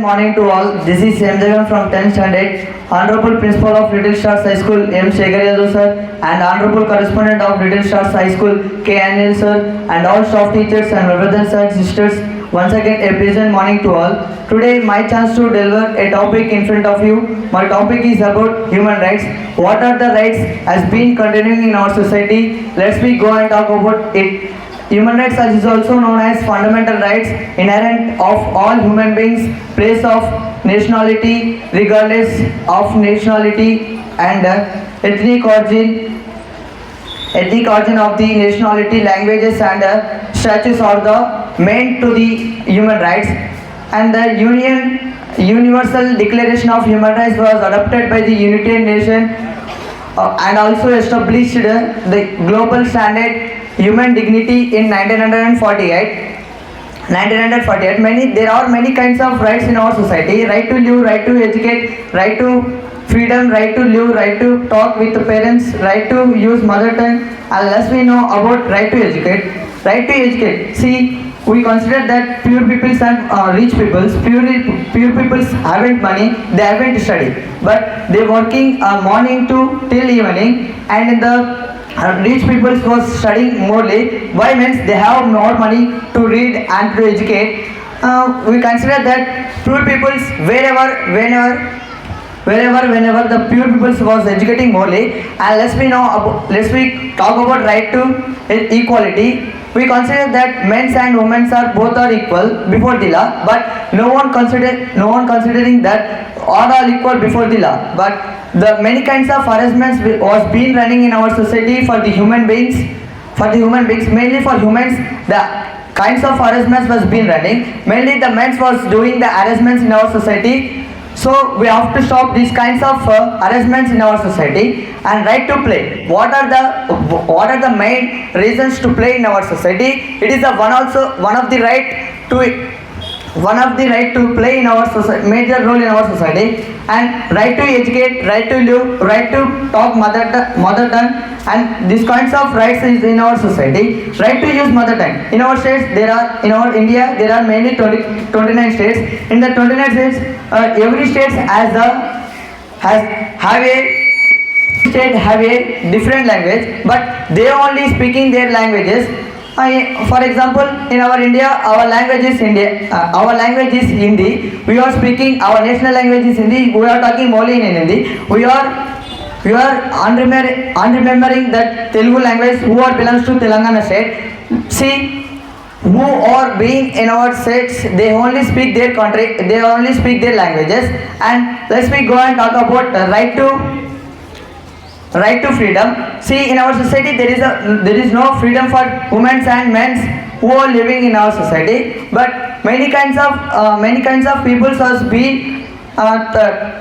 morning to all. This is Jagan from 10th standard. Honorable Principal of Little Stars High School M. Shekhar sir, and Honorable Correspondent of Little Stars High School K. Anil sir, and all staff teachers and brothers and sisters. Once again, a pleasant morning to all. Today, my chance to deliver a topic in front of you. My topic is about human rights. What are the rights has been continuing in our society? Let's we go and talk about it. Human rights is also known as fundamental rights inherent of all human beings, place of nationality, regardless of nationality and ethnic origin of the nationality, languages and statues are the main to the human rights. And the Universal Declaration of Human Rights was adopted by the United Nations and also established the global standard human dignity in 1948. There are many kinds of rights in our society: right to live, right to educate, right to freedom, right to live, right to talk with the parents, right to use mother tongue. Unless we know about right to educate. Right to educate. See, we consider that poor peoples and rich peoples. Pure peoples haven't money, they haven't studied, but they working morning to till evening, and in the rich people was studying morely. Why? Means they have more money to read and to educate. We consider that poor peoples whenever the pure peoples was educating morely. And let's we talk about right to equality. We consider that men and women are both are equal before the law, but no one considering that all are equal before the law. But the many kinds of harassments was been running in our society for the human beings, mainly for humans. The kinds of harassments was been running. Mainly the men was doing the harassments in our society. So we have to stop these kinds of harassments in our society. And right to play. What are the main reasons to play in our society? It is one of the right to play in our society, major role in our society. And right to educate, right to live, right to talk mother tongue, and these kinds of rights is in our society. Right to use mother tongue. In our states, in our India, there are mainly 29 states. In the 29 states, every state have a different language, but they only speaking their languages. For example, in our India, our language is Hindi. We are speaking our national language is Hindi. We are talking only in Hindi. We are unremembering that Telugu language who are belongs to Telangana state. See, who are being in our states, they only speak their country, they only speak their languages. And let's we go and talk about right to freedom. See, in our society there is no freedom for women and men who are living in our society, but many kinds of people has been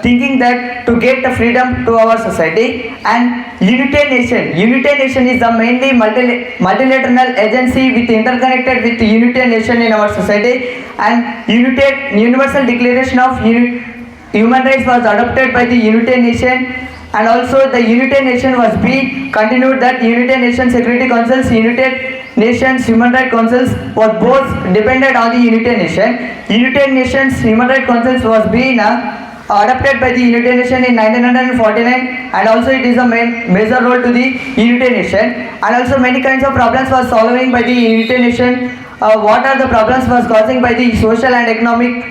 thinking that to get the freedom to our society. And United Nation is the mainly multilateral agency with interconnected with the United Nation in our society. And Universal Declaration of Human Rights was adopted by the United Nation. And also the United Nations was being continued, that United Nations Security Councils, United Nations Human Rights Councils was both dependent on the United Nations. United Nations Human Rights Councils was being adopted by the United Nations in 1949, and also it is a major role to the United Nations. And also many kinds of problems was solving by the United Nations. What are the problems was causing by the social and economic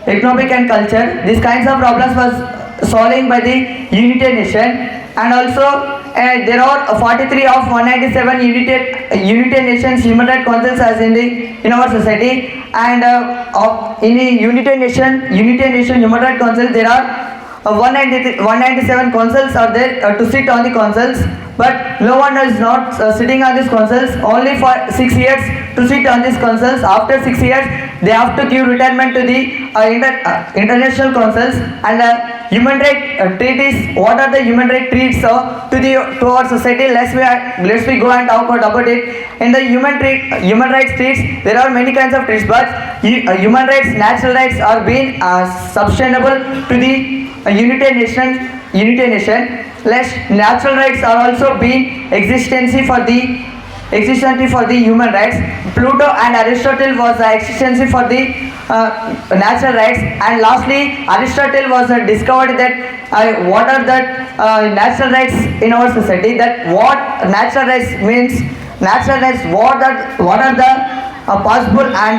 and culture. These kinds of problems was solving by the United Nations. And also there are 43 of 197 United Nations Human Rights Councils as in our society. And in the United Nation Human Rights Council, there are 197 councils are there to sit on the councils, but no one is not sitting on these councils. Only for 6 years to sit on these councils. After 6 years, they have to give retirement to the international councils. And human rights treaties. What are the human rights treaties to our society? Let's we go and talk about it. In the human rights treaties, there are many kinds of treaties, but human rights, natural rights are being sustainable to the United Nation. Less natural rights are also being existency for the human rights. Plato and Aristotle was the existency for the natural rights. And lastly, Aristotle was discovered that what are the natural rights in our society, that what natural rights means, natural rights, what are the possible and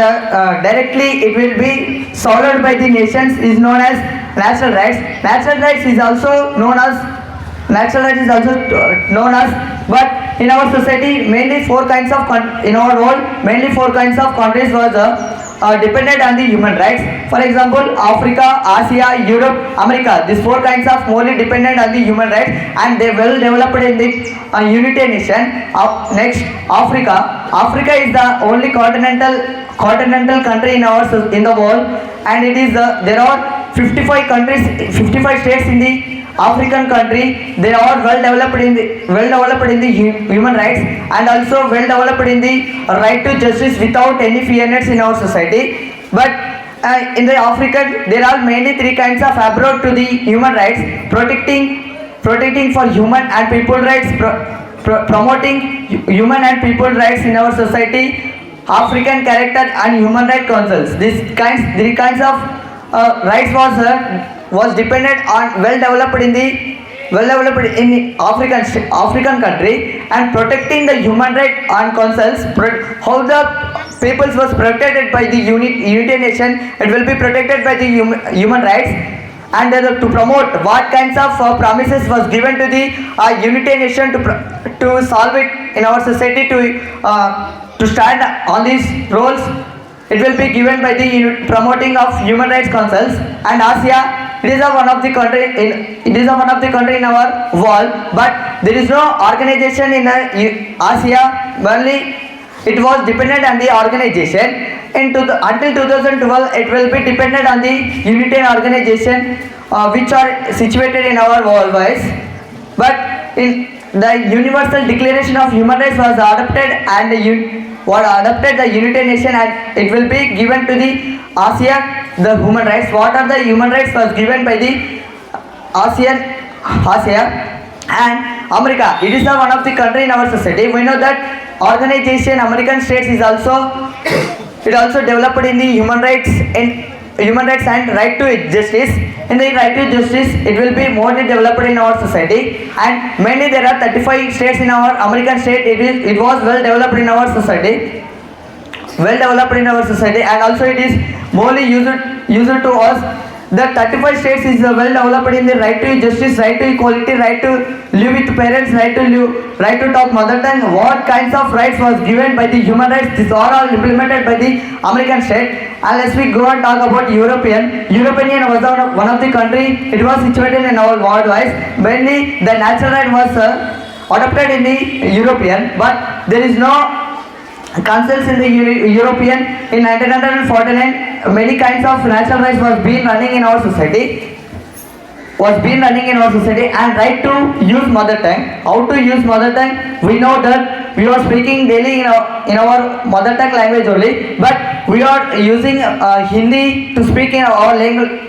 directly it will be solved by the nations is known as natural rights. Natural rights is also known as but in our society mainly four kinds of in our world mainly four kinds of countries was dependent on the human rights. For example, Africa, Asia, Europe, America. These four kinds of morely dependent on the human rights, and they well developed in the United Nation. Next, Africa. Africa is the only continental country in the world, and it is there are 55 countries, 55 states in the African country. They are well developed in the human rights, and also well developed in the right to justice without any fairness in our society. But in the African, there are mainly three kinds of approach to the human rights: protecting for human and people rights, promoting human and people rights in our society, African character and human rights councils. Three kinds of rights was dependent on well developed in the African country, and protecting the human right and councils. How the peoples was protected by the United Nation, it will be protected by the human rights. And to promote what kinds of promises was given to the United Nation to solve it in our society, to stand on these roles, it will be given by the promoting of human rights councils. And Asia, it is one of the country in our world, but there is no organization in Asia. Only it was dependent on the organization. Until 2012, it will be dependent on the United Organization, which are situated in our worldwide. But in the Universal Declaration of Human Rights was adopted, and adopted the United Nation, and it will be given to the ASEAN. The human rights, what are the human rights was given by the ASEAN and America. It is one of the country in our society. We know that organization American States is also developed in the human rights and right to justice. In the right to justice, it will be more developed in our society, and mainly there are 35 states in our American state. It was well developed in our society. And also it is morely used to us. The 35 states is well developed in the right to justice, right to equality, right to live with parents, right to talk mother tongue. What kinds of rights was given by the human rights? These are all implemented by the American state. And let's we go and talk about European was one of the country. It was situated in our worldwide. Mainly the natural right was adopted in the European, but there is no councils in the European. In 1949, many kinds of natural rights was being running in our society. And right to use mother tongue. How to use mother tongue? We know that we are speaking daily in our mother tongue language only, but we are using Hindi to speak in our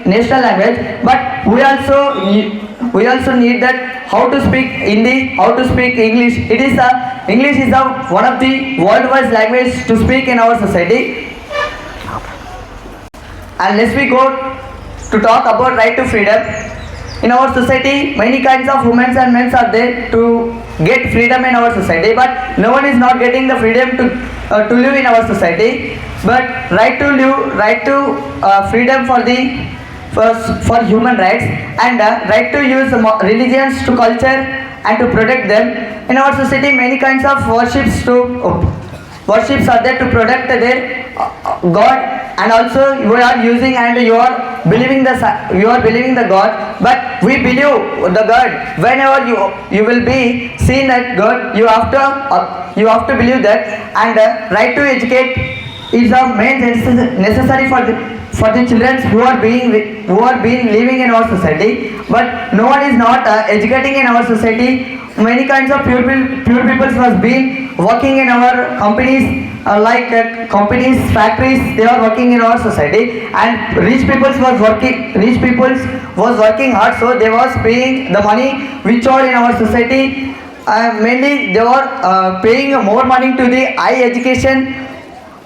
national language. But we also need that how to speak Hindi, how to speak English. English is one of the worldwide language to speak in our society. And let's we go to talk about right to freedom. In our society, many kinds of women and men are there to get freedom in our society, but no one is not getting the freedom to live in our society. But right to freedom for human rights, and right to use religions to culture and to protect them. In our society, many kinds of worships are there to protect their God, and also you are using and you are believing the God. But we believe the God. Whenever you will be seen that God, you have to believe that. And right to educate is a main necessary for the children who are being living in our society. But no one is not educating in our society. Many kinds of pure people was being working in our companies, companies, factories. They are working in our society, and rich people was working hard, so they was paying the money which are in our society. Mainly they were paying more money to the high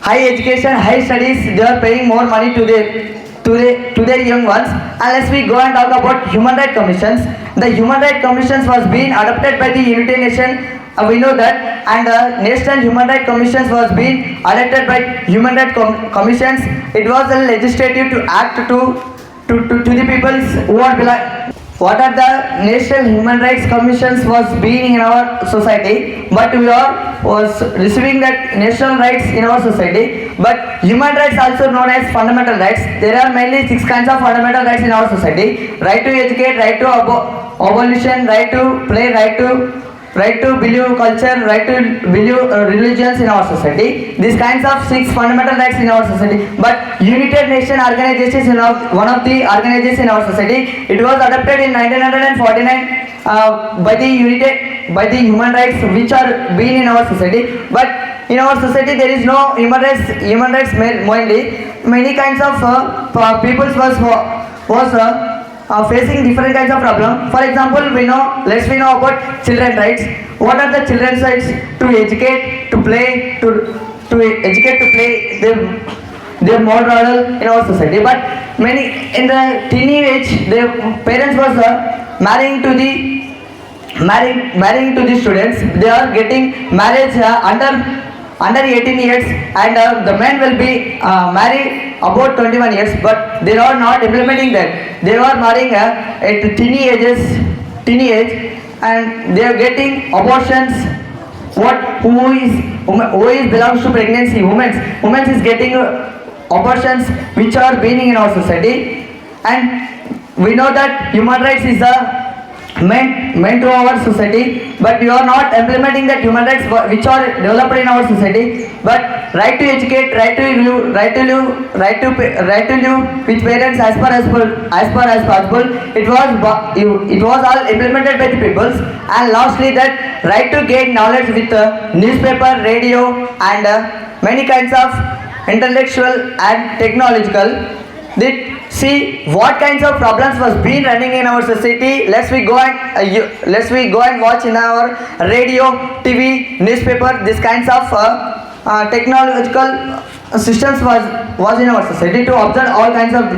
high education, high studies, they are paying more money to their young ones. Unless we go and talk about human rights commissions, the human rights commissions was being adopted by the United Nations. We know that, and the National Human Rights Commissions was being adopted by Human Rights Commissions. It was a legislative to act to the peoples who are what are the National Human Rights Commissions was being in our society, but we are was receiving that national rights in our society. But human rights also known as fundamental rights. There are mainly 6 kinds of fundamental rights in our society: right to educate, right to abolition, right to play, right to believe culture, right to believe religions in our society. These kinds of 6 fundamental rights in our society. But United Nations organization is one of the organizations in our society. It was adopted in 1949 by the human rights which are being in our society. But in our society there is no human rights mainly. Many kinds of peoples was facing different kinds of problem. For example, we know about children rights. What are the children's rights? To educate, to play, to educate, to play their moral model in our society. But many in the teeny age, their parents was marrying to the students. They are getting marriage under 18 years, and the men will be married about 21 years, but they are not implementing that. They are marrying at teeny age, and they are getting abortions. Who is belongs to pregnancy? Women is getting abortions which are being in our society. And we know that human rights is meant to our society, but we are not implementing that human rights which are developed in our society. But right to educate, right to live, right to live with parents as far as possible. It was all implemented by the peoples. And lastly, that right to gain knowledge with newspaper, radio, and many kinds of intellectual and technological. See what kinds of problems was being running in our society. Let's we go and watch in our radio, TV, newspaper. These kinds of technological systems was in our society to observe all kinds of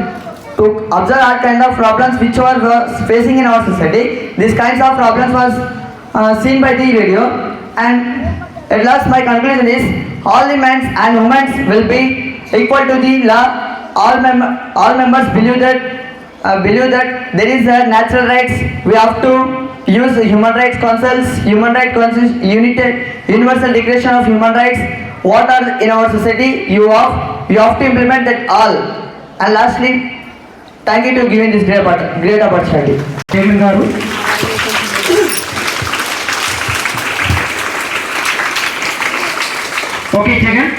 problems which were facing in our society. These kinds of problems was seen by the radio. And at last, my conclusion is all the men and women will be equal to the law. All members believe that there is a natural rights. We have to use human rights councils, universal declaration of human rights. What are in our society? You have to implement that all. And lastly, thank you to giving this great opportunity. Jagan garu. Okay, Jagan.